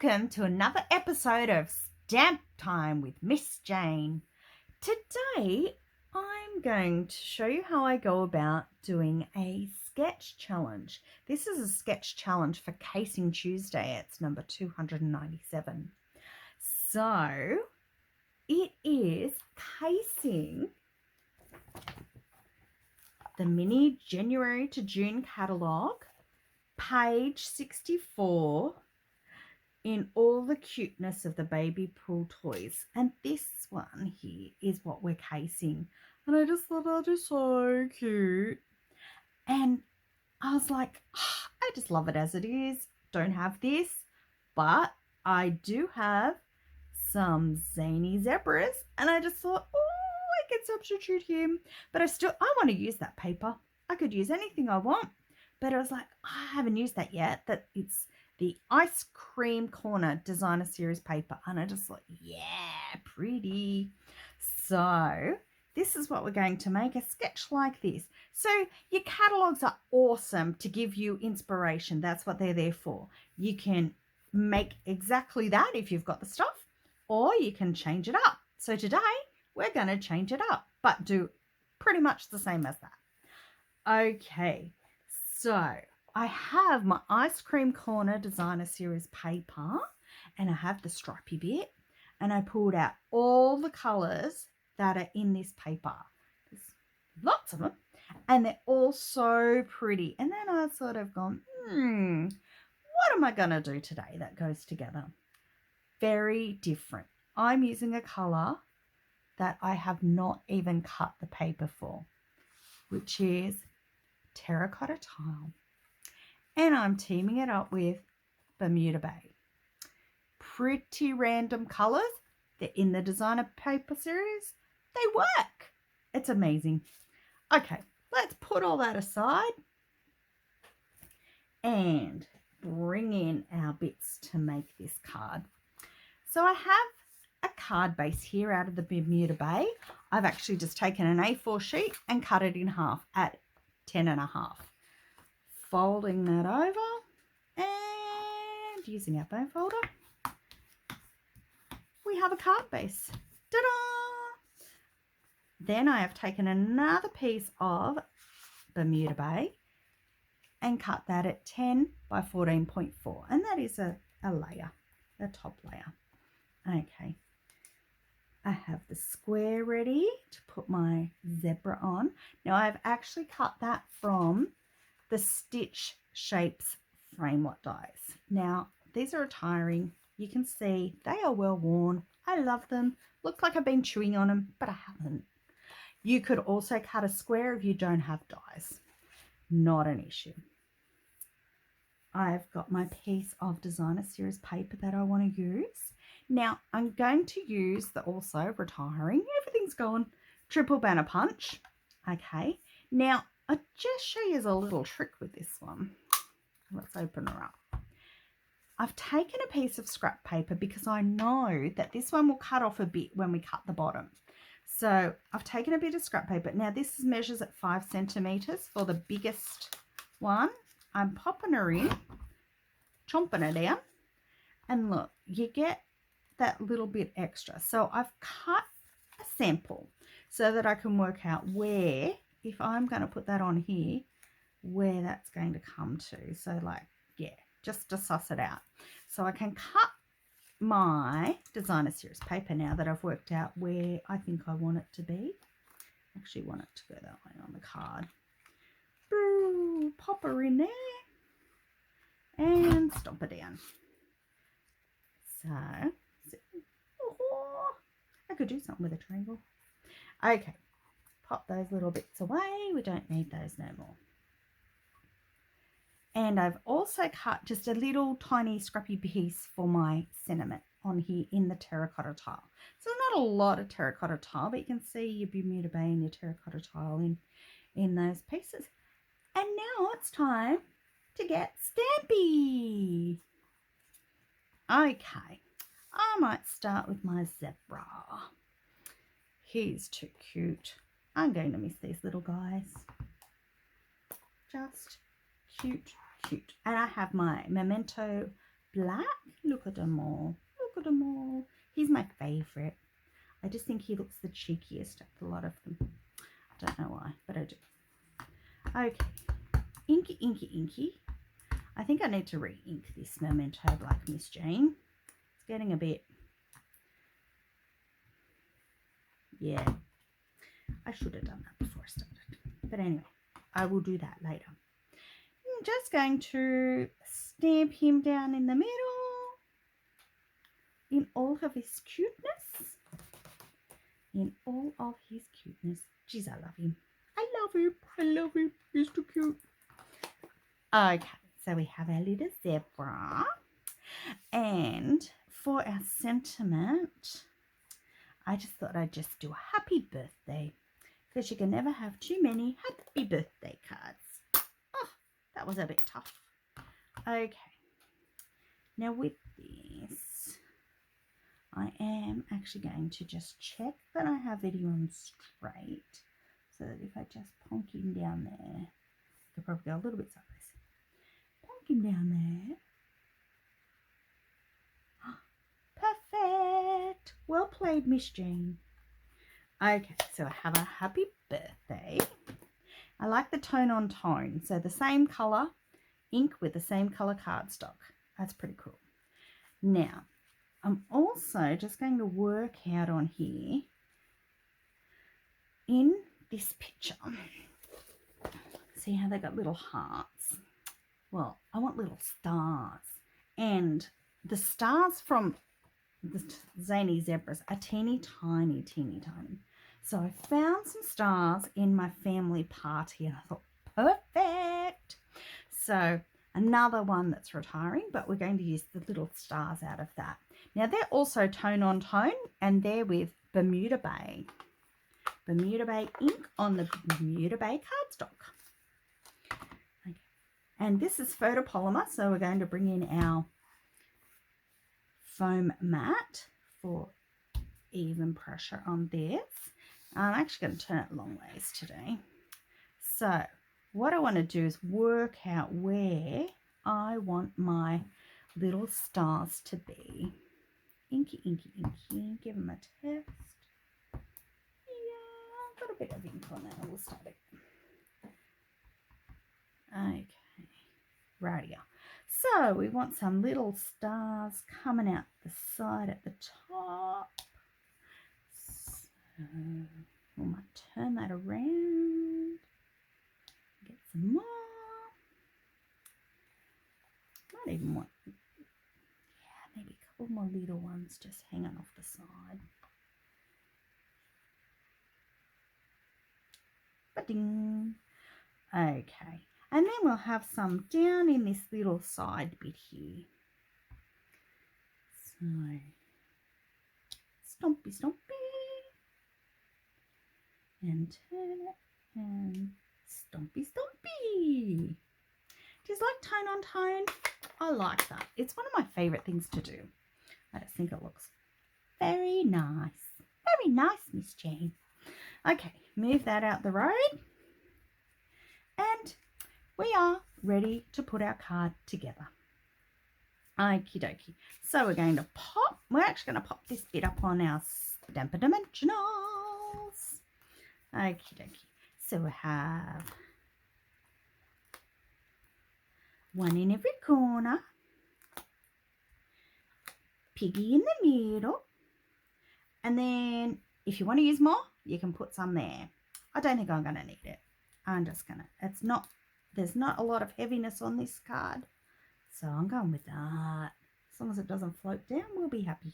Welcome to another episode of Stamp Time with Miss Jane. Today I'm going to show you how I go about doing a sketch challenge. This is a sketch challenge for Casing Tuesday. It's number 297. So it is casing the mini January to June catalogue, page 64, in all the cuteness of the baby pool toys. And this one here is what we're casing. And I just thought that is so cute. And I was like, oh, I just love it as it is. Don't have this, but I do have some Zany Zebras. And I just thought, oh, I can substitute him. But I want to use that paper. I could use anything I want. But I was like, oh, I haven't used that yet. That it's the Ice Cream Corner Designer Series paper. And I just thought, yeah, pretty. So this is what we're going to make, a sketch like this. So your catalogs are awesome to give you inspiration. That's what they're there for. You can make exactly that if you've got the stuff, or you can change it up. So today we're going to change it up, but do pretty much the same as that. Okay, so I have my Ice Cream Corner Designer Series paper, and I have the stripy bit, and I pulled out all the colours that are in this paper. There's lots of them, and they're all so pretty. And then I sort of gone, what am I going to do today that goes together? Very different. I'm using a colour that I have not even cut the paper for, which is Terracotta Tile. And I'm teaming it up with Bermuda Bay. Pretty random colours. They're in the designer paper series. They work. It's amazing. Okay, let's put all that aside and bring in our bits to make this card. So I have a card base here out of the Bermuda Bay. I've actually just taken an A4 sheet and cut it in half at 10.5. Folding that over and using our bone folder, we have a card base. Ta-da! Then I have taken another piece of Bermuda Bay and cut that at 10 by 14.4, and that is a layer, a top layer. Okay, I have the square ready to put my zebra on. Now I've actually cut that from the Stitch Shapes Framework dies. Now these are retiring. You can see they are well worn. I love them. Look like I've been chewing on them, but I haven't. You could also cut a square if you don't have dies. Not an issue. I've got my piece of Designer Series paper that I want to use. Now I'm going to use the also retiring, everything's gone, triple banner punch. Okay, now I'll just show you a little trick with this one. Let's open her up. I've taken a piece of scrap paper because I know that this one will cut off a bit when we cut the bottom. So I've taken a bit of scrap paper. Now this measures at 5 centimeters for the biggest one. I'm popping her in, chomping it down, and look, you get that little bit extra. So I've cut a sample so that I can work out where, if I'm going to put that on here, where that's going to come to. So like, yeah, just to suss it out. So I can cut my Designer Series paper now that I've worked out where I think I want it to be. I actually want it to go that way on the card. Boo, pop her in there and stomp her down. So, I could do something with a triangle. Okay. Pop those little bits away. We don't need those no more. And I've also cut just a little tiny scrappy piece for my sentiment on here in the terracotta tile. So not a lot of terracotta tile, but you can see your Bermuda Bay and your terracotta tile in those pieces. And now it's time to get Stampy. Okay, I might start with my zebra. He's too cute. I'm going to miss these little guys. Just cute, cute. And I have my Memento black. Look at them all. Look at them all. He's my favourite. I just think he looks the cheekiest of a lot of them. I don't know why, but I do. Okay. Inky, inky, inky. I think I need to re-ink this Memento Black Miss Jane. It's getting a bit... Yeah. I should have done that before I started. But anyway, I will do that later. I'm just going to stamp him down in the middle in all of his cuteness. In all of his cuteness. Jeez, I love him. I love him. I love him. He's too cute. Okay, so we have our little zebra. And for our sentiment, I just thought I'd just do a happy birthday. Because you can never have too many happy birthday cards. Oh, that was a bit tough. Okay. Now with this, I am actually going to just check that I have it on straight. So that if I just plonk him down there, I could probably go a little bit sideways. Plonk him down there. Perfect. Well played, Miss Jane. Okay, so I have a happy birthday. I like the tone on tone. So the same colour ink with the same colour cardstock. That's pretty cool. Now, I'm also just going to work out on here in this picture. See how they got little hearts? Well, I want little stars. And the stars from the Zany Zebras are teeny tiny, teeny tiny. So I found some stars in my family party and I thought, perfect. So another one that's retiring, but we're going to use the little stars out of that. Now they're also tone on tone and they're with Bermuda Bay. Bermuda Bay ink on the Bermuda Bay cardstock. Okay. And this is photopolymer, so we're going to bring in our foam mat for even pressure on this. I'm actually going to turn it long ways today. So what I want to do is work out where I want my little stars to be. Inky, inky, inky. Give them a test. Yeah, I've got a bit of ink on there. We'll start it. Okay. Rightio. So we want some little stars coming out the side at the top. So we might turn that around. Get some more. Might even want, yeah, maybe a couple more little ones just hanging off the side. Ba-ding. Okay. And then we'll have some down in this little side bit here. So, stompy, stompy. And turn it and stompy, stompy. Just like tone on tone. I like that. It's one of my favourite things to do. I just think it looks very nice. Very nice, Miss Jane. Okay, move that out the road. And we are ready to put our card together. Okie dokie. So we're going to pop, we're actually going to pop this bit up on our Stampin' Dimensionals. Okie dokie. So we have one in every corner, piggy in the middle, and then if you want to use more, you can put some there. I don't think I'm going to need it. I'm just going to, it's not, there's not a lot of heaviness on this card, so I'm going with that. As long as it doesn't float down, we'll be happy.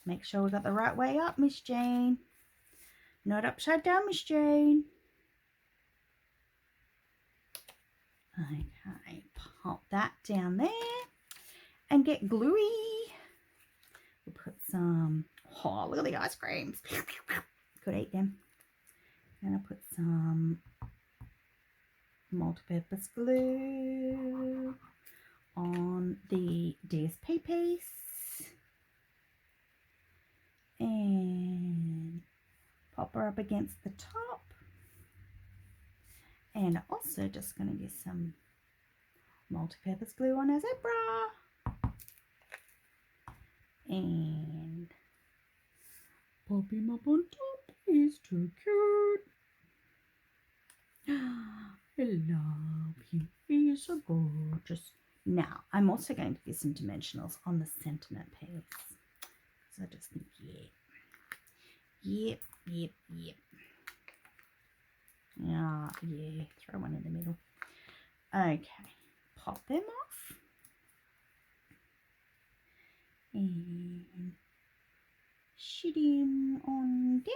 Make sure we got the right way up, Miss Jane. Not upside down, Miss Jane. Okay, pop that down there and get gluey. We'll put some, oh, look at the ice creams. Could eat them. I'm going to put some multi-purpose glue on the DSP piece. And pop her up against the top. And also just going to get some multi-purpose glue on a zebra. And pop him up on top. He's too cute. I love him. He is so gorgeous. Now, I'm also going to do some dimensionals on the sentiment piece. So I just think, yep. Yeah, throw one in the middle. Okay, pop them off. And shoot him on there.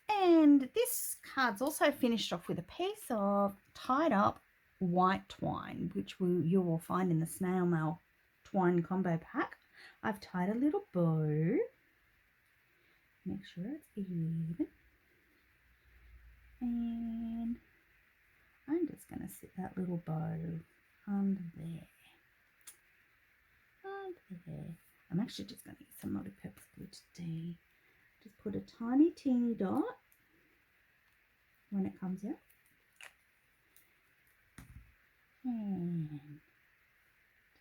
And this card's also finished off with a piece of tied up white twine, which you will find in the snail mail twine combo pack. I've tied a little bow. Make sure it's even. And I'm just going to sit that little bow under there. I'm actually just going to use some multi-purpose glue today. Just put a tiny teeny dot when it comes out. And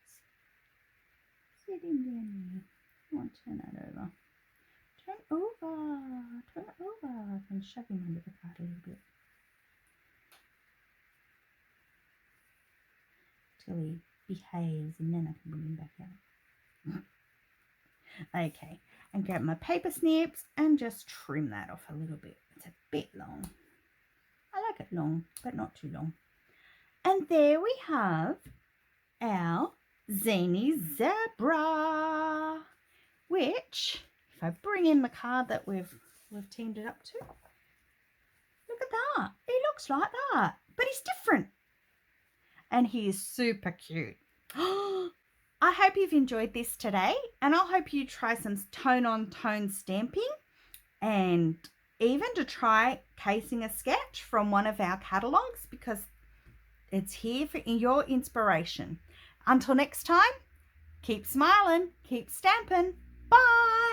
just sit him down there. I want to turn that over. Turn over. I can shove him under the card a little bit. Till he behaves, and then I can bring him back out. Okay, and grab my paper snips and just trim that off a little bit. It's a bit long. I like it long, but not too long. And there we have our Zany Zebra, which, if I bring in the card that we've teamed it up to, look at that. He looks like that, but he's different. And he is super cute. I hope you've enjoyed this today, and I hope you try some tone-on-tone stamping, and even to try casing a sketch from one of our catalogues, because it's here for your inspiration. Until next time, keep smiling, keep stamping. Bye.